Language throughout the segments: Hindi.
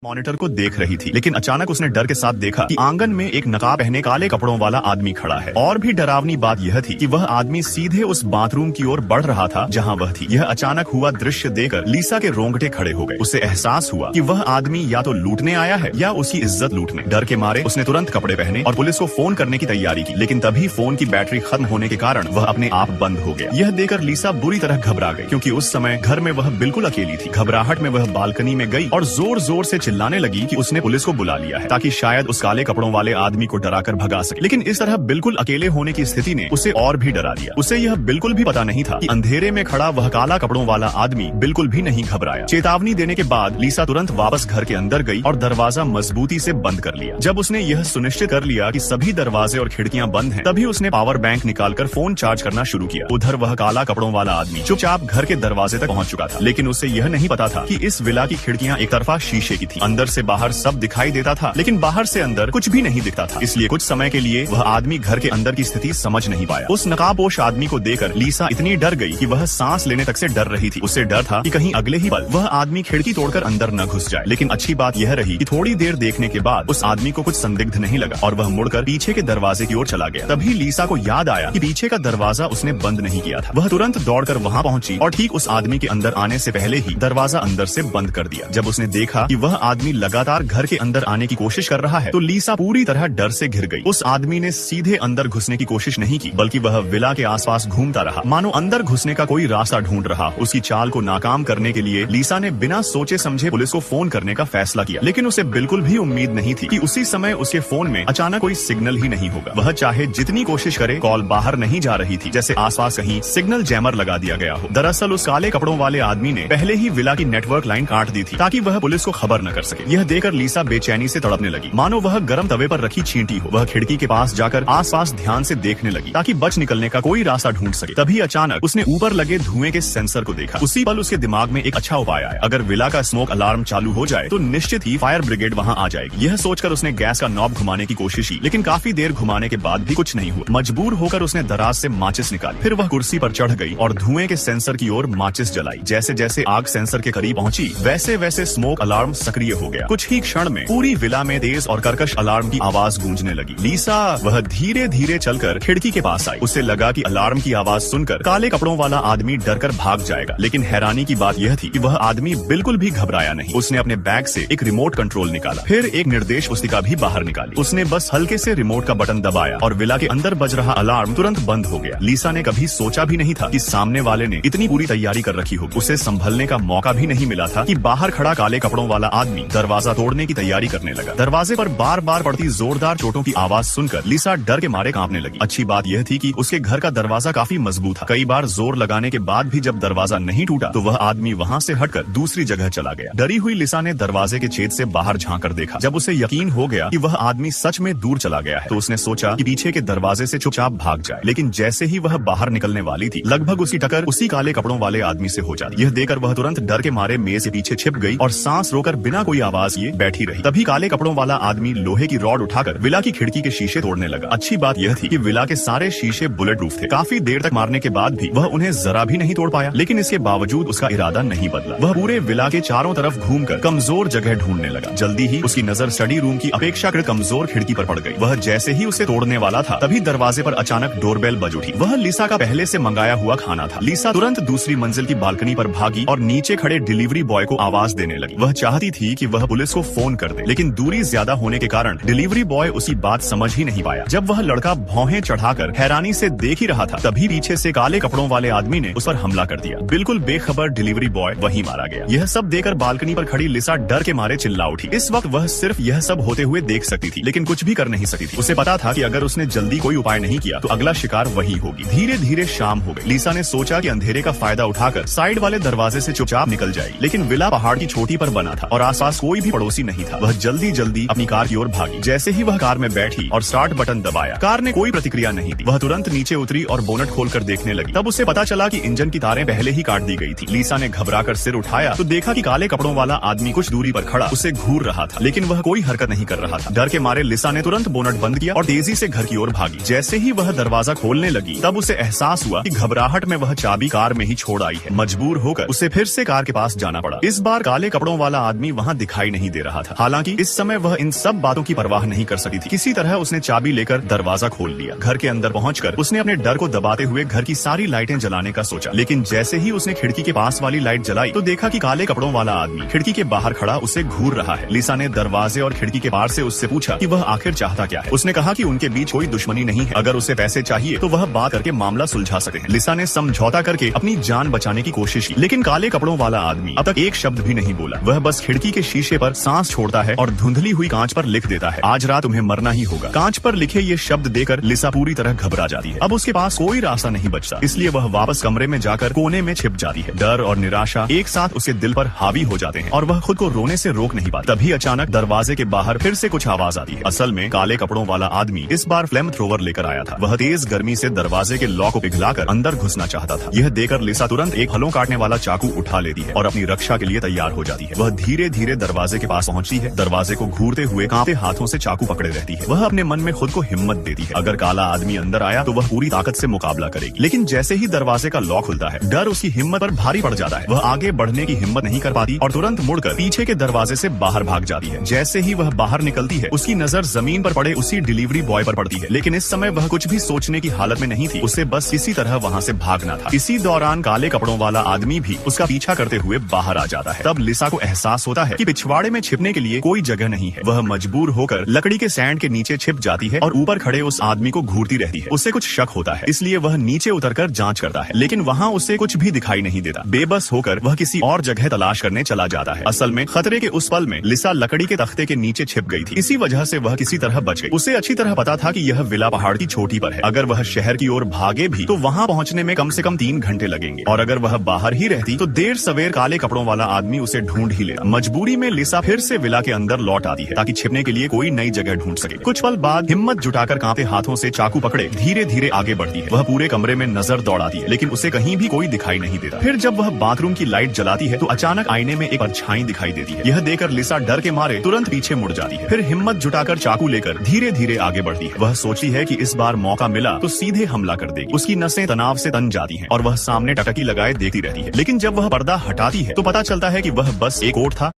मॉनिटर को देख रही थी, लेकिन अचानक उसने डर के साथ देखा कि आंगन में एक नकाब पहने काले कपड़ों वाला आदमी खड़ा है। और भी डरावनी बात यह थी कि वह आदमी सीधे उस बाथरूम की ओर बढ़ रहा था जहां वह थी। यह अचानक हुआ दृश्य देखकर लीसा के रोंगटे खड़े हो गए। उसे एहसास हुआ कि वह आदमी या तो लूटने आया है या उसकी इज्जत लूटने। डर के मारे उसने तुरंत कपड़े पहने और पुलिस को फोन करने की तैयारी की, लेकिन तभी फोन की बैटरी खत्म होने के कारण वह अपने आप बंद हो गया। यह देखकर लीसा बुरी तरह घबरा गई, क्योंकि उस समय घर में वह बिल्कुल अकेली थी। घबराहट में वह बालकनी में गई और जोर जोर से चिल्लाने लगी कि उसने पुलिस को बुला लिया है, ताकि शायद उस काले कपड़ों वाले आदमी को डराकर भगा सके। लेकिन इस तरह बिल्कुल अकेले होने की स्थिति ने उसे और भी डरा दिया। उसे यह बिल्कुल भी पता नहीं था कि अंधेरे में खड़ा वह काला कपड़ों वाला आदमी बिल्कुल भी नहीं घबराया। चेतावनी देने के बाद लीसा तुरंत वापस घर के अंदर गई और दरवाजा मजबूती से बंद कर लिया। जब उसने यह सुनिश्चित कर लिया कि सभी दरवाजे और खिड़कियां बंद हैं, तभी उसने पावर बैंक निकालकर फोन चार्ज करना शुरू किया। उधर वह काला कपड़ों वाला आदमी चुपचाप घर के दरवाजे तक पहुंच चुका था, लेकिन उसे यह नहीं पता था कि इस विला की खिड़कियां एक तरफा शीशे की थी। अंदर से बाहर सब दिखाई देता था, लेकिन बाहर से अंदर कुछ भी नहीं दिखता था। इसलिए कुछ समय के लिए वह आदमी घर के अंदर की स्थिति समझ नहीं पाया। उस नकाबपोश आदमी को देखकर लीसा इतनी डर गई कि वह सांस लेने तक से डर रही थी। उसे डर था कि कहीं अगले ही पल वह आदमी खिड़की तोड़कर अंदर न घुस जाए। लेकिन अच्छी बात यह रही कि थोड़ी देर देखने के बाद उस आदमी को कुछ संदिग्ध नहीं लगा और वह मुड़कर पीछे के दरवाजे की ओर चला गया। तभी लीसा को याद आया कि पीछे का दरवाजा उसने बंद नहीं किया था। वह तुरंत दौड़कर वहां पहुंची और ठीक उस आदमी के अंदर आने से पहले ही दरवाजा अंदर से बंद कर दिया। जब उसने देखा कि वह आदमी लगातार घर के अंदर आने की कोशिश कर रहा है, तो लीसा पूरी तरह डर से घिर गई। उस आदमी ने सीधे अंदर घुसने की कोशिश नहीं की, बल्कि वह विला के आसपास घूमता रहा, मानो अंदर घुसने का कोई रास्ता ढूंढ रहा। उसकी चाल को नाकाम करने के लिए लीसा ने बिना सोचे समझे पुलिस को फोन करने का फैसला किया, लेकिन उसे बिल्कुल भी उम्मीद नहीं थी कि उसी समय उसके फोन में अचानक कोई सिग्नल ही नहीं होगा। वह चाहे जितनी कोशिश करे, कॉल बाहर नहीं जा रही थी, जैसे आसपास कहीं सिग्नल जैमर लगा दिया गया हो। दरअसल उस काले कपड़ों वाले आदमी ने पहले ही विला की नेटवर्क लाइन काट दी थी, ताकि वह पुलिस को खबर न कर सके। यह देखकर लीसा बेचैनी से तड़पने लगी, मानो वह गर्म तवे पर रखी चींटी हो। वह खिड़की के पास जाकर आसपास ध्यान से देखने लगी, ताकि बच निकलने का कोई रास्ता ढूंढ सके। तभी अचानक उसने ऊपर लगे धुएं के सेंसर को देखा। उसी पल उसके दिमाग में एक अच्छा उपाय आया। अगर विला का स्मोक अलार्म चालू हो जाए तो निश्चित ही फायर ब्रिगेड वहां आ जाएगी। यह सोचकर उसने गैस का नॉब घुमाने की कोशिश की, लेकिन काफी देर घुमाने के बाद भी कुछ नहीं हुआ। मजबूर होकर उसने दराज से माचिस निकाली। फिर वह कुर्सी पर चढ़ गई और धुएं के सेंसर की ओर माचिस जलाई। जैसे जैसे आग सेंसर के करीब पहुंची, वैसे वैसे स्मोक अलार्म सक्रिय हो गया। कुछ ही क्षण में पूरी विला में तेज और कर्कश अलार्म की आवाज गूंजने लगी। लीसा वह धीरे धीरे चलकर खिड़की के पास आई। उसे लगा कि अलार्म की आवाज सुनकर काले कपड़ों वाला आदमी डरकर भाग जाएगा, लेकिन हैरानी की बात यह थी कि वह आदमी बिल्कुल भी घबराया नहीं। उसने अपने बैग से एक रिमोट कंट्रोल निकाला, फिर एक निर्देश पुस्तिका भी बाहर निकाली। उसने बस हल्के से रिमोट का बटन दबाया और विला के अंदर बज रहा अलार्म तुरंत बंद हो गया। लीसा ने कभी सोचा भी नहीं था कि सामने वाले ने इतनी पूरी तैयारी कर रखी होगी। उसे संभलने का मौका भी नहीं मिला था कि बाहर खड़ा काले कपड़ों वाला आदमी दरवाजा तोड़ने की तैयारी करने लगा। दरवाजे पर बार बार पड़ती जोरदार चोटों की आवाज सुनकर लीसा डर के मारे कांपने लगी। अच्छी बात यह थी कि उसके घर का दरवाजा काफी मजबूत था। कई बार जोर लगाने के बाद भी जब दरवाजा नहीं टूटा, तो वह आदमी वहां से हटकर दूसरी जगह चला गया। डरी हुई लीसा ने दरवाजे के छेद से बाहर झांक कर देखा। जब उसे यकीन हो गया कि वह आदमी सच में दूर चला गया है, तो उसने सोचा कि पीछे के दरवाजे से चुपचाप भाग जाए। लेकिन जैसे ही वह बाहर निकलने वाली थी, लगभग उसकी टक्कर उसी काले कपड़ों वाले आदमी से हो जाती। यह देखकर वह तुरंत डर के मारे मेज के पीछे छिप गई और सांस रोकर बिना कोई आवाज किए बैठी रही। तभी काले कपड़ों वाला आदमी लोहे की रॉड उठाकर विला की खिड़की के शीशे तोड़ने लगा। अच्छी बात यह थी कि विला के सारे शीशे बुलेट प्रूफ थे। काफी देर तक मारने के बाद भी वह उन्हें जरा भी नहीं तोड़ पाया, लेकिन इसके बावजूद उसका इरादा नहीं बदला। वह पूरे विला के चारों तरफ घूमकर कमजोर जगह ढूंढने लगा। जल्दी ही उसकी नजर स्टडी रूम की अपेक्षाकृत कमजोर खिड़की पर पड़ गई। वह जैसे ही उसे तोड़ने वाला था, तभी दरवाजे पर अचानक डोरबेल बज उठी। वह लीसा का पहले से मंगाया हुआ खाना था। लीसा तुरंत दूसरी मंजिल की बालकनी पर भागी और नीचे खड़े डिलीवरी बॉय को आवाज देने लगी। वह चाहती थी कि वह पुलिस को फोन कर दे, लेकिन दूरी ज्यादा होने के कारण डिलीवरी बॉय उसकी बात समझ ही नहीं पाया। जब वह लड़का भौहें चढ़ाकर हैरानी से देख ही रहा था, तभी पीछे से काले कपड़ों वाले आदमी ने उस पर हमला कर दिया। बिल्कुल बेखबर डिलीवरी बॉय वहीं मारा गया। यह सब देखकर बालकनी पर खड़ी लिसा डर के मारे चिल्ला उठी। इस वक्त वह सिर्फ यह सब होते हुए देख सकती थी, लेकिन कुछ भी कर नहीं सकती थी। उसे पता था कि अगर उसने जल्दी कोई उपाय नहीं किया तो अगला शिकार वही होगी। धीरे धीरे शाम हो गई। लिसा ने सोचा कि अंधेरे का फायदा उठाकर साइड वाले दरवाजे से चुपचाप निकल जाएगी, लेकिन विला पहाड़ की चोटी पर बना था और आसपास कोई भी पड़ोसी नहीं था। वह जल्दी जल्दी अपनी कार की ओर भागी। जैसे ही वह कार में बैठी और स्टार्ट बटन दबाया, कार ने कोई प्रतिक्रिया नहीं दी। वह तुरंत नीचे उतरी और बोनट खोलकर देखने लगी। तब उसे पता चला कि इंजन की तारें पहले ही काट दी गई थी। लिसा ने घबराकर सिर उठाया तो देखा कि काले कपड़ों वाला आदमी कुछ दूरी पर खड़ा उसे घूर रहा था, लेकिन वह कोई हरकत नहीं कर रहा था। डर के मारे लिसा ने तुरंत बोनट बंद किया और तेजी से घर की ओर भागी। जैसे ही वह दरवाजा खोलने लगी, तब उसे एहसास हुआ कि घबराहट में वह चाबी कार में ही छोड़ आई है। मजबूर होकर उसे फिर से कार के पास जाना पड़ा। इस बार काले कपड़ों वाला आदमी वहां वहाँ दिखाई नहीं दे रहा था। हालांकि इस समय वह इन सब बातों की परवाह नहीं कर सकी थी। किसी तरह उसने चाबी लेकर दरवाजा खोल लिया। घर के अंदर पहुंचकर उसने अपने डर को दबाते हुए घर की सारी लाइटें जलाने का सोचा, लेकिन जैसे ही उसने खिड़की के पास वाली लाइट जलाई तो देखा कि काले कपड़ों वाला आदमी खिड़की के बाहर खड़ा उसे घूर रहा है। लिसा ने दरवाजे और खिड़की के पार से उससे पूछा कि वह आखिर चाहता क्या है। उसने कहा कि उनके बीच कोई दुश्मनी नहीं है, अगर उसे पैसे चाहिए तो वह बात करके मामला सुलझा सकते हैं। लिसा ने समझौता करके अपनी जान बचाने की कोशिश की, लेकिन काले कपड़ों वाला आदमी अब तक एक शब्द भी नहीं बोला। वह बस खिड़की के शीशे पर सांस छोड़ता है और धुंधली हुई कांच पर लिख देता है, आज रात तुम्हें मरना ही होगा। कांच पर लिखे ये शब्द देकर लिसा पूरी तरह घबरा जाती है। अब उसके पास कोई रास्ता नहीं बचता, इसलिए वह वापस कमरे में जाकर कोने में छिप जाती है। डर और निराशा एक साथ उसके दिल पर हावी हो जाते हैं और वह खुद को रोने से रोक नहीं पाती। तभी अचानक दरवाजे के बाहर फिर से कुछ आवाज आती है। असल में काले कपड़ों वाला आदमी इस बार फ्लेम थ्रोवर लेकर आया था। वह तेज गर्मी से दरवाजे के लॉक को पिघलाकर अंदर घुसना चाहता था। यह देखकर लिसा तुरंत एक फलों काटने वाला चाकू उठा लेती है और अपनी रक्षा के लिए तैयार हो जाती है। वह धीरे धीरे दरवाजे के पास पहुंचती है। दरवाजे को घूरते हुए कांपते हाथों से चाकू पकड़े रहती है। वह अपने मन में खुद को हिम्मत देती है, अगर काला आदमी अंदर आया तो वह पूरी ताकत से मुकाबला करेगी। लेकिन जैसे ही दरवाजे का लॉक खुलता है, डर उसकी हिम्मत पर भारी पड़ जाता है। वह आगे बढ़ने की हिम्मत नहीं कर पाती और तुरंत मुड़कर पीछे के दरवाजे से बाहर भाग जाती है। जैसे ही वह बाहर निकलती है, उसकी नजर जमीन पर पड़े उसी डिलीवरी बॉय पर पड़ती है, लेकिन इस समय वह कुछ भी सोचने की हालत में नहीं थी। उसे बस किसी तरह वहाँ से भागना था। इसी दौरान काले कपड़ों वाला आदमी भी उसका पीछा करते हुए बाहर आ जाता है। तब लिसा को एहसास होता है कि पिछवाड़े में छिपने के लिए कोई जगह नहीं है। वह मजबूर होकर लकड़ी के सैंड के नीचे छिप जाती है और ऊपर खड़े उस आदमी को घूरती रहती है। उसे कुछ शक होता है, इसलिए वह नीचे उतरकर जांच करता है, लेकिन वहाँ उसे कुछ भी दिखाई नहीं देता। बेबस होकर वह किसी और जगह तलाश करने चला जाता है। असल में खतरे के उस पल में लिसा लकड़ी के तख्ते के नीचे छिप गई थी, इसी वजह से वह किसी तरह बच गई। उसे अच्छी तरह पता था कि यह विला पहाड़ की चोटी पर है। अगर वह शहर की ओर भागे भी तो वहाँ पहुँचने में कम से कम 3 घंटे लगेंगे, और अगर वह बाहर ही रहती तो देर सवेर काले कपड़ों वाला आदमी उसे ढूंढ ही लेता। मजबूरी में लिसा फिर से विला के अंदर लौट आती है ताकि छिपने के लिए कोई नई जगह ढूंढ सके। कुछ पल बाद हिम्मत जुटाकर कांपते हाथों से चाकू पकड़े धीरे धीरे आगे बढ़ती है। वह पूरे कमरे में नजर दौड़ाती है, लेकिन उसे कहीं भी कोई दिखाई नहीं देता। फिर जब वह बाथरूम की लाइट जलाती है तो अचानक आईने में एक परछाई दिखाई देती है। यह देखकर लिसा डर के मारे तुरंत पीछे मुड़ जाती है। फिर हिम्मत जुटाकर चाकू लेकर धीरे धीरे आगे बढ़ती है। वह सोचती है कि इस बार मौका मिला तो सीधे हमला कर देगी। उसकी नसें तनाव से तन जाती हैं और वह सामने टकटकी लगाए देखती रहती है, लेकिन जब वह पर्दा हटाती है तो पता चलता है कि वह बस एक कोट था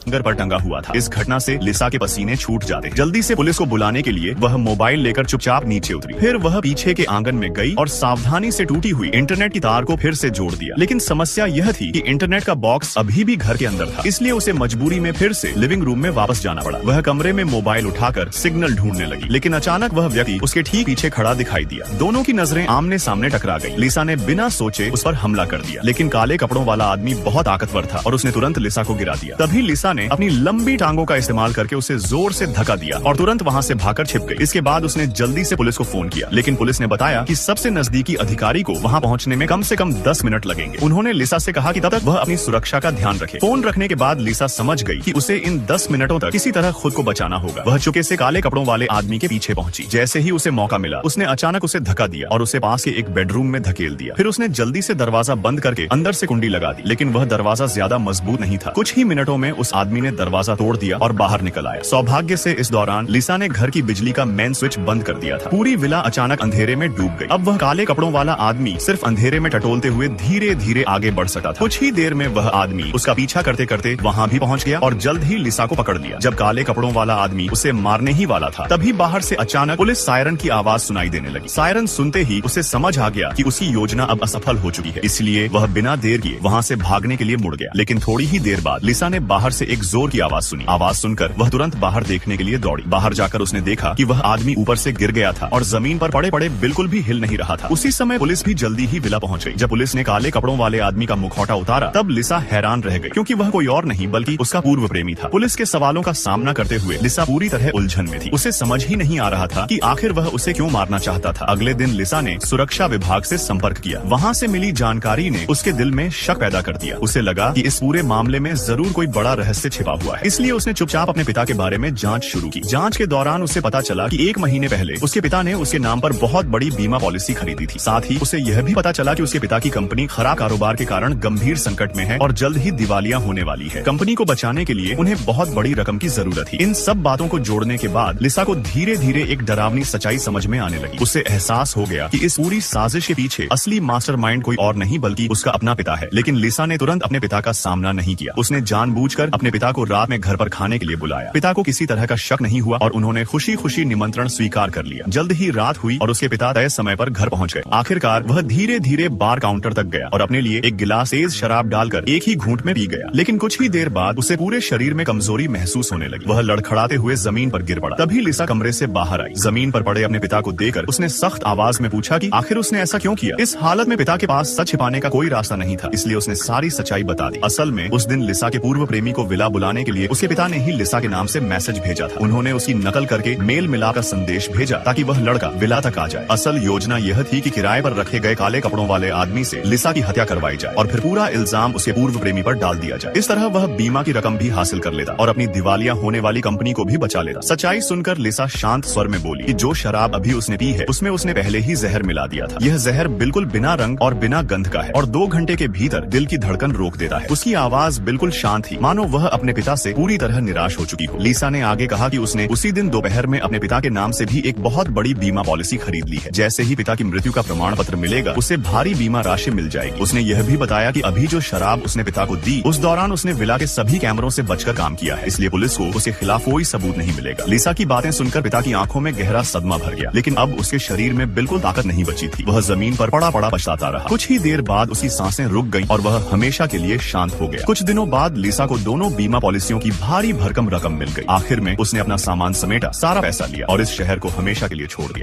घर पर टंगा हुआ था। इस घटना से लिसा के पसीने छूट जाते। जल्दी से पुलिस को बुलाने के लिए वह मोबाइल लेकर चुपचाप नीचे उतरी। फिर वह पीछे के आंगन में गई और सावधानी से टूटी हुई इंटरनेट की तार को फिर से जोड़ दिया। लेकिन समस्या यह थी कि इंटरनेट का बॉक्स अभी भी घर के अंदर था, इसलिए उसे मजबूरी में फिर से लिविंग रूम में वापस जाना पड़ा। वह कमरे में मोबाइल उठाकर सिग्नल ढूंढने लगी, लेकिन अचानक वह व्यक्ति उसके ठीक पीछे खड़ा दिखाई दिया। दोनों की नजरें आमने सामने टकरा गई। लिसा ने बिना सोचे उस पर हमला कर दिया, लेकिन काले कपड़ों वाला आदमी बहुत ताकतवर था और उसने तुरंत लिसा को गिरा दिया। तभी लिसा ने अपनी लंबी टांगों का इस्तेमाल करके उसे जोर से धक्का दिया और तुरंत वहां से भागकर छिप गई। इसके बाद उसने जल्दी से पुलिस को फोन किया, लेकिन पुलिस ने बताया कि सबसे नजदीकी अधिकारी को वहां पहुंचने में कम से कम 10 मिनट लगेंगे। उन्होंने लिसा से कहा कि तब तक वह अपनी सुरक्षा का ध्यान रखे। फोन रखने के बाद लिसा समझ गई कि उसे इन 10 मिनटों तक किसी तरह खुद को बचाना होगा। वह चुपके से काले कपड़ों वाले आदमी के पीछे पहुंची। जैसे ही उसे मौका मिला, उसने अचानक उसे धक्का दिया और उसे पास के एक बेडरूम में धकेल दिया। फिर उसने जल्दी से दरवाजा बंद करके अंदर से कुंडी लगा दी, लेकिन वह दरवाजा ज्यादा मजबूत नहीं था। कुछ ही मिनटों में उस आदमी ने दरवाजा तोड़ दिया और बाहर निकल आया। सौभाग्य से इस दौरान लिसा ने घर की बिजली का मेन स्विच बंद कर दिया था। पूरी विला अचानक अंधेरे में डूब गई। अब वह काले कपड़ों वाला आदमी सिर्फ अंधेरे में टटोलते हुए धीरे धीरे आगे बढ़ सकता था। कुछ ही देर में वह आदमी उसका पीछा करते करते वहां भी पहुंच गया और जल्द ही लिसा को पकड़ लिया। जब काले कपड़ों वाला आदमी उसे मारने ही वाला था, तभी बाहर से अचानक पुलिस सायरन की आवाज सुनाई देने लगी। सायरन सुनते ही उसे समझ आ गया कि उसकी योजना अब असफल हो चुकी है, इसलिए वह बिना देर किए वहां से भागने के लिए मुड़ गया। लेकिन थोड़ी ही देर बाद लिसा ने बाहर से एक जोर की आवाज सुनी। आवाज सुनकर वह तुरंत बाहर देखने के लिए दौड़ी। बाहर जाकर उसने देखा कि वह आदमी ऊपर से गिर गया था और जमीन पर पड़े पड़े बिल्कुल भी हिल नहीं रहा था। उसी समय पुलिस भी जल्दी ही विला पहुंच गई। जब पुलिस ने काले कपड़ों वाले आदमी का मुखौटा उतारा, तब लिसा हैरान रह गई, क्योंकि वह कोई और नहीं बल्कि उसका पूर्व प्रेमी था। पुलिस के सवालों का सामना करते हुए लिसा पूरी तरह उलझन में थी। उसे समझ ही नहीं आ रहा था कि आखिर वह उसे क्यों मारना चाहता था। अगले दिन लिसा ने सुरक्षा विभाग से संपर्क किया। वहाँ से मिली जानकारी ने उसके दिल में शक पैदा कर दिया। उसे लगा कि इस पूरे मामले में जरूर कोई बड़ा रहस्य उससे छिपा हुआ है। इसलिए उसने चुपचाप अपने पिता के बारे में जांच शुरू की। जांच के दौरान उसे पता चला कि 1 महीने पहले उसके पिता ने उसके नाम पर बहुत बड़ी बीमा पॉलिसी खरीदी थी। साथ ही उसे यह भी पता चला कि उसके पिता की कंपनी खराब कारोबार के कारण गंभीर संकट में है और जल्द ही दिवालिया होने वाली है। कंपनी को बचाने के लिए उन्हें बहुत बड़ी रकम की जरूरत थी। इन सब बातों को जोड़ने के बाद लिसा को धीरे धीरे एक डरावनी सच्चाई समझ में आने लगी। उसे एहसास हो गया कि इस पूरी साजिश के पीछे असली मास्टरमाइंड कोई और नहीं बल्कि उसका अपना पिता है। लेकिन लिसा ने तुरंत अपने पिता का सामना नहीं किया। उसने जानबूझकर अपने पिता को रात में घर पर खाने के लिए बुलाया। पिता को किसी तरह का शक नहीं हुआ और उन्होंने खुशी खुशी निमंत्रण स्वीकार कर लिया। जल्द ही रात हुई और उसके पिता तय समय पर घर पहुंच गए। आखिरकार वह धीरे धीरे बार काउंटर तक गया और अपने लिए एक गिलास तेज शराब डालकर एक ही घूंट में पी गया। लेकिन कुछ ही देर बाद उसे पूरे शरीर में कमजोरी महसूस होने लगी। वह लड़खड़ाते हुए जमीन पर गिर पड़ा। तभी लिसा कमरे से बाहर आई। जमीन पर पड़े अपने पिता को देखकर उसने सख्त आवाज में पूछा कि आखिर उसने ऐसा क्यों किया। इस हालत में पिता के पास सच छिपाने का कोई रास्ता नहीं था, इसलिए उसने सारी सच्चाई बता दी। असल में उस दिन लिसा के पूर्व प्रेमी को विला बुलाने के लिए उसके पिता ने ही लिसा के नाम से मैसेज भेजा था। उन्होंने उसकी नकल करके मेल मिलाप का संदेश भेजा ताकि वह लड़का विला तक आ जाए। असल योजना यह थी कि किराए पर रखे गए काले कपड़ों वाले आदमी से लिसा की हत्या करवाई जाए और फिर पूरा इल्जाम उसके पूर्व प्रेमी पर डाल दिया जाए। इस तरह वह बीमा की रकम भी हासिल कर लेता और अपनी दिवालिया होने वाली कंपनी को भी बचा लेता। सच्चाई सुनकर लिसा शांत स्वर में बोली कि जो शराब अभी उसने पी है उसमें उसने पहले ही जहर मिला दिया था। यह जहर बिल्कुल बिना रंग और बिना गंध का है और 2 घंटे के भीतर दिल की धड़कन रोक देता है। उसकी आवाज बिल्कुल शांत थी, मानो वह अपने पिता से पूरी तरह निराश हो चुकी हो। लिसा ने आगे कहा कि उसने उसी दिन दोपहर में अपने पिता के नाम से भी एक बहुत बड़ी बीमा पॉलिसी खरीद ली है। जैसे ही पिता की मृत्यु का प्रमाण पत्र मिलेगा उसे भारी बीमा राशि मिल जाएगी। उसने यह भी बताया कि अभी जो शराब उसने पिता को दी उस दौरान उसने विला के सभी कैमरों से बचकर काम किया है, इसलिए पुलिस को उसके खिलाफ कोई सबूत नहीं मिलेगा। लिसा की बातें सुनकर पिता की आंखों में गहरा सदमा भर गया, लेकिन अब उसके शरीर में बिल्कुल ताकत नहीं बची थी। वह जमीन पर पड़ा पड़ा पछताता रहा। कुछ ही देर बाद उसकी सांसें रुक गईं और वह हमेशा के लिए शांत हो गया। कुछ दिनों बाद लिसा को दोनों बीमा पॉलिसियों की भारी भरकम रकम मिल गई। आखिर में उसने अपना सामान समेटा, सारा पैसा लिया और इस शहर को हमेशा के लिए छोड़ दिया।